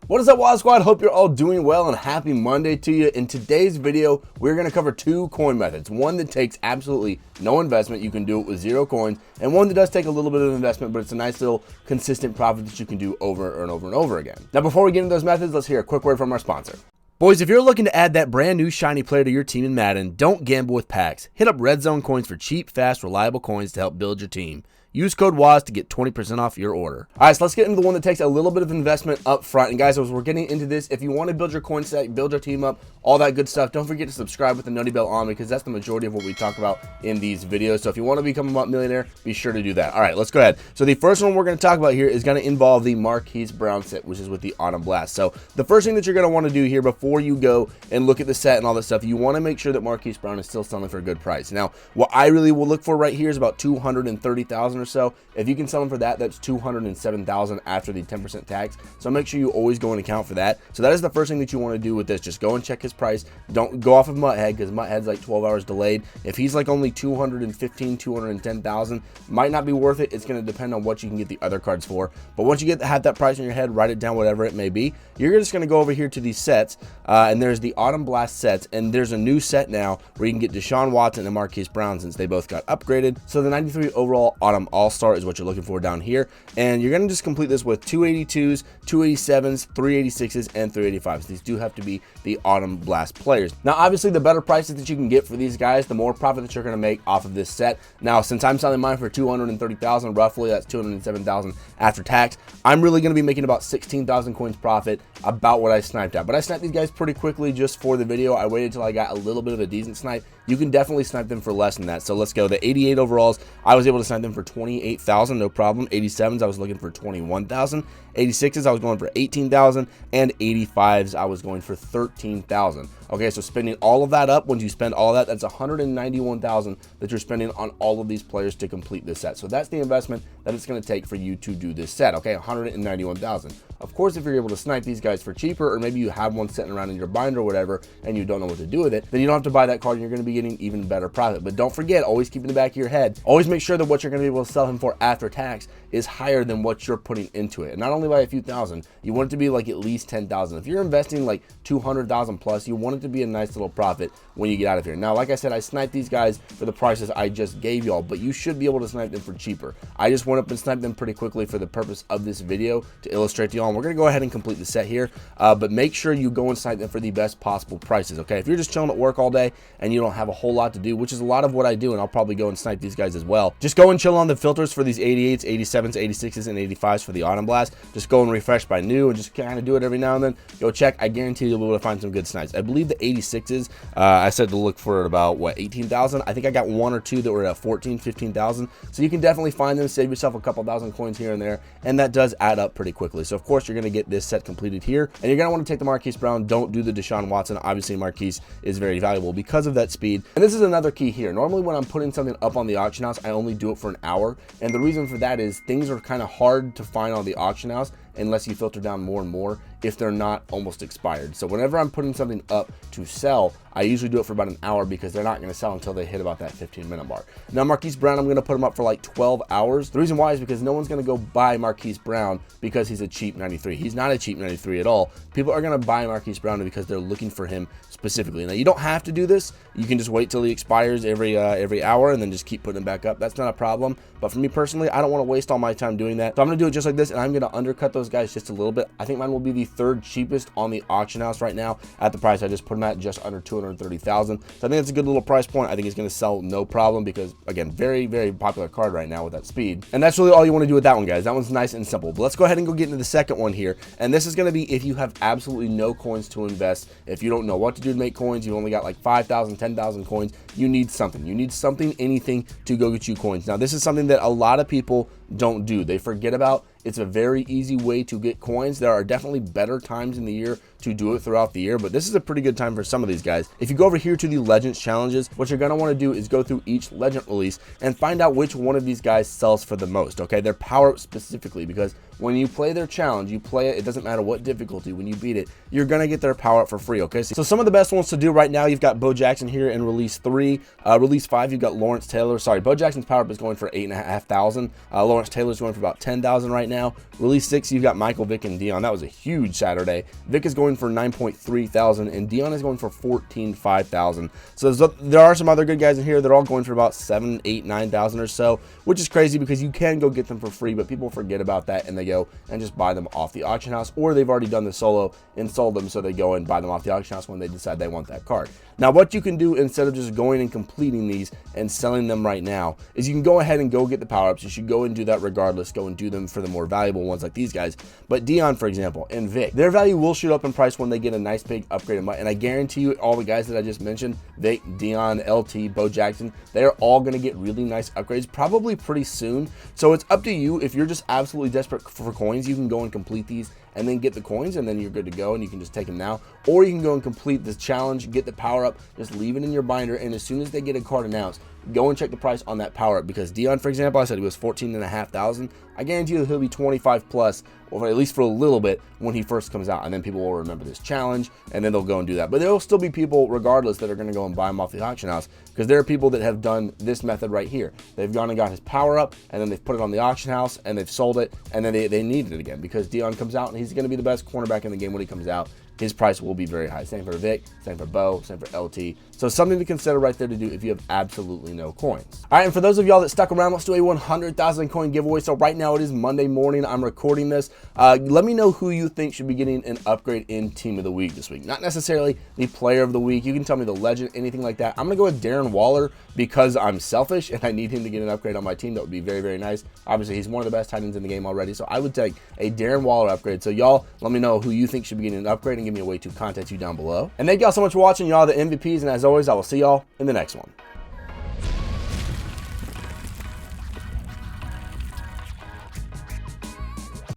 What is up, Wild Squad? Hope you're all doing well and happy Monday to you. In today's video, we're going to cover two coin methods. One that takes absolutely no investment. You can do it with 0 coins. And one that does take a little bit of investment, but it's a nice little consistent profit that you can do over and over and over again. Now, before we get into those methods, let's hear a quick word from our sponsor. Boys, if you're looking to add that brand new shiny player to your team in Madden, don't gamble with packs. Hit up Red Zone Coins for cheap, fast, reliable coins to help build your team. Use code WAZ to get 20% off your order. All right, so let's get into the one that takes a little bit of investment up front. And guys, as we're getting into this, if you want to build your coin set, build your team up, all that good stuff, don't forget to subscribe with the noti bell on, because that's the majority of what we talk about in these videos. So if you want to become a millionaire, be sure to do that. All right, let's go ahead. So the first one we're going to talk about here is going to involve the Marquise Brown set, which is with the Autumn Blast. So the first thing that you're going to want to do here before you go and look at the set and all that stuff, you want to make sure that Marquise Brown is still selling for a good price. Now, what I really will look for right here is about 230,000 or so. If you can sell them for that, that's 207,000 after the 10% tax. So make sure you always go and account for that. So that is the first thing that you want to do with this. Just go and check his price. Don't go off of Mutthead, because Mutthead's like 12 hours delayed. If he's like only 215, 210,000, might not be worth it. It's going to depend on what you can get the other cards for. But once you have that price in your head, write it down, whatever it may be. You're just going to go over here to these sets, and there's the Autumn Blast sets, and there's a new set now where you can get Deshaun Watson and Marquise Brown, since they both got upgraded. So the 93 overall Autumn All-Star is what you're looking for down here, and you're going to just complete this with 282s, 287s, 386s, and 385s. These do have to be the Autumn Blast players. Now, obviously, the better prices that you can get for these guys, the more profit that you're going to make off of this set. Now, since I'm selling mine for 230,000, roughly, that's 207,000 after tax, I'm really going to be making about 16,000 coins profit, about what I sniped at. But I sniped these guys pretty quickly just for the video. I waited till I got a little bit of a decent snipe. You can definitely snipe them for less than that. So let's go. The 88 overalls, I was able to snipe them for 28,000, no problem. 87s, I was looking for 21,000. 86s, I was going for 18,000, and 85s, I was going for 13,000. Okay, so spending all of that up, when you spend all that, that's 191,000 that you're spending on all of these players to complete this set. So that's the investment that it's going to take for you to do this set. Okay, 191,000. Of course, if you're able to snipe these guys for cheaper, or maybe you have one sitting around in your binder or whatever, and you don't know what to do with it, then you don't have to buy that card, and you're going to be getting even better profit. But don't forget, always keep in the back of your head, always make sure that what you're going to be able to sell him for after tax is higher than what you're putting into it. And not only by a few thousand, you want it to be like at least 10,000. If you're investing like 200,000 plus, you want it to be a nice little profit when you get out of here. Now, like I said, I sniped these guys for the prices I just gave y'all, but you should be able to snipe them for cheaper. I just went up and sniped them pretty quickly for the purpose of this video to illustrate to y'all. And we're going to go ahead and complete the set here, but make sure you go and snipe them for the best possible prices. Okay, if you're just chilling at work all day and you don't have a whole lot to do, which is a lot of what I do, and I'll probably go and snipe these guys as well, just go and chill on the filters for these 88s, 87s, 86s, and 85s for the Autumn Blast. Just go and refresh by new, and just kind of do it every now and then. Go check. I guarantee you'll be able to find some good snipes. I believe the 86s, I said to look for about, what, 18,000? I think I got one or two that were at 14, 15,000. So you can definitely find them, save yourself a couple thousand coins here and there, and that does add up pretty quickly. So, of course, you're going to get this set completed here, and you're going to want to take the Marquise Brown. Don't do the Deshaun Watson. Obviously, Marquise is very valuable because of that speed. And this is another key here. Normally, when I'm putting something up on the auction house, I only do it for an hour, and the reason for that is things are kind of hard to find on the auction house unless you filter down more and more if they're not almost expired. So whenever I'm putting something up to sell, I usually do it for about an hour, because they're not going to sell until they hit about that 15-minute mark. Now, Marquise Brown, I'm going to put him up for like 12 hours. The reason why is because no one's going to go buy Marquise Brown because he's a cheap 93. He's not a cheap 93 at all. People are going to buy Marquise Brown because they're looking for him specifically. Now, you don't have to do this. You can just wait till he expires every hour and then just keep putting him back up. That's not a problem. But for me personally, I don't want to waste all my time doing that. So I'm going to do it just like this, and I'm going to undercut those guys just a little bit. I think mine will be the third cheapest on the auction house right now at the price I just put them at, just under 230,000. So I think that's a good little price point. I think it's going to sell no problem, because again, very, very popular card right now with that speed. And that's really all you want to do with that one, guys. That one's nice and simple. But let's go ahead and go get into the second one here. And this is going to be if you have absolutely no coins to invest. If you don't know what to do to make coins, you've only got like 5,000, 10,000 coins, you need something. You need something, anything to go get you coins. Now, this is something that a lot of people don't do. They forget about. It's a very easy way to get coins. There are definitely better times in the year to do it throughout the year, but this is a pretty good time for some of these guys. If you go over here to the Legends challenges, what you're going to want to do is go through each Legend release and find out which one of these guys sells for the most, okay? Their power-up specifically, because when you play their challenge, you play it, it doesn't matter what difficulty, when you beat it, you're going to get their power up for free, okay? So some of the best ones to do right now, you've got Bo Jackson here in Release 3. Release 5, you've got Lawrence Taylor. Sorry, Bo Jackson's power up is going for 8,500. Lawrence Taylor's going for about 10,000 right now. Release 6, you've got Michael Vick and Dion. That was a huge Saturday. Vick is going for 9.3 thousand, and Dion is going for 14,500. So there are some other good guys in here. They're all going for about 7, 8, 9,000 or so, which is crazy because you can go get them for free, but people forget about that and they go and just buy them off the auction house, or they've already done the solo and sold them, so they go and buy them off the auction house when they decide they want that card. Now, what you can do instead of just going and completing these and selling them right now is you can go ahead and go get the power-ups. You should go and do that regardless. Go and do them for the more valuable ones like these guys. But Dion, for example, and Vic, their value will shoot up in price when they get a nice big upgrade. And I guarantee you, all the guys that I just mentioned, Vic, Dion, LT, Bo Jackson, they're all going to get really nice upgrades probably pretty soon. So it's up to you. If you're just absolutely desperate for coins, you can go and complete these and then get the coins, and then you're good to go, and you can just take them now. Or you can go and complete this challenge, get the power up, just leave it in your binder, and as soon as they get a card announced, go and check the price on that power up, because Dion, for example, I said he was 14,500. I guarantee you he'll be 25 plus, or at least for a little bit, when he first comes out, and then people will remember this challenge, and then they'll go and do that. But there will still be people, regardless, that are going to go and buy him off the auction house, because there are people that have done this method right here. They've gone and got his power up, and then they've put it on the auction house, and they've sold it, and then they need it again, because Dion comes out, and he's going to be the best cornerback in the game when he comes out. His price will be very high. Same for Vic, same for Bo, same for LT. So something to consider right there to do if you have absolutely no coins. All right, and for those of y'all that stuck around, let's do a 100,000 coin giveaway. So right now it is Monday morning. I'm recording this. Let me know who you think should be getting an upgrade in Team of the Week this week. Not necessarily the Player of the Week. You can tell me the legend, anything like that. I'm going to go with Darren Waller because I'm selfish and I need him to get an upgrade on my team. That would be very, very nice. Obviously, he's one of the best tight ends in the game already. So I would take a Darren Waller upgrade. So y'all, let me know who you think should be getting an upgrade and give me a way to contact you down below. And thank y'all so much for watching. Y'all are the MVPs, and as always, I will see y'all in the next one.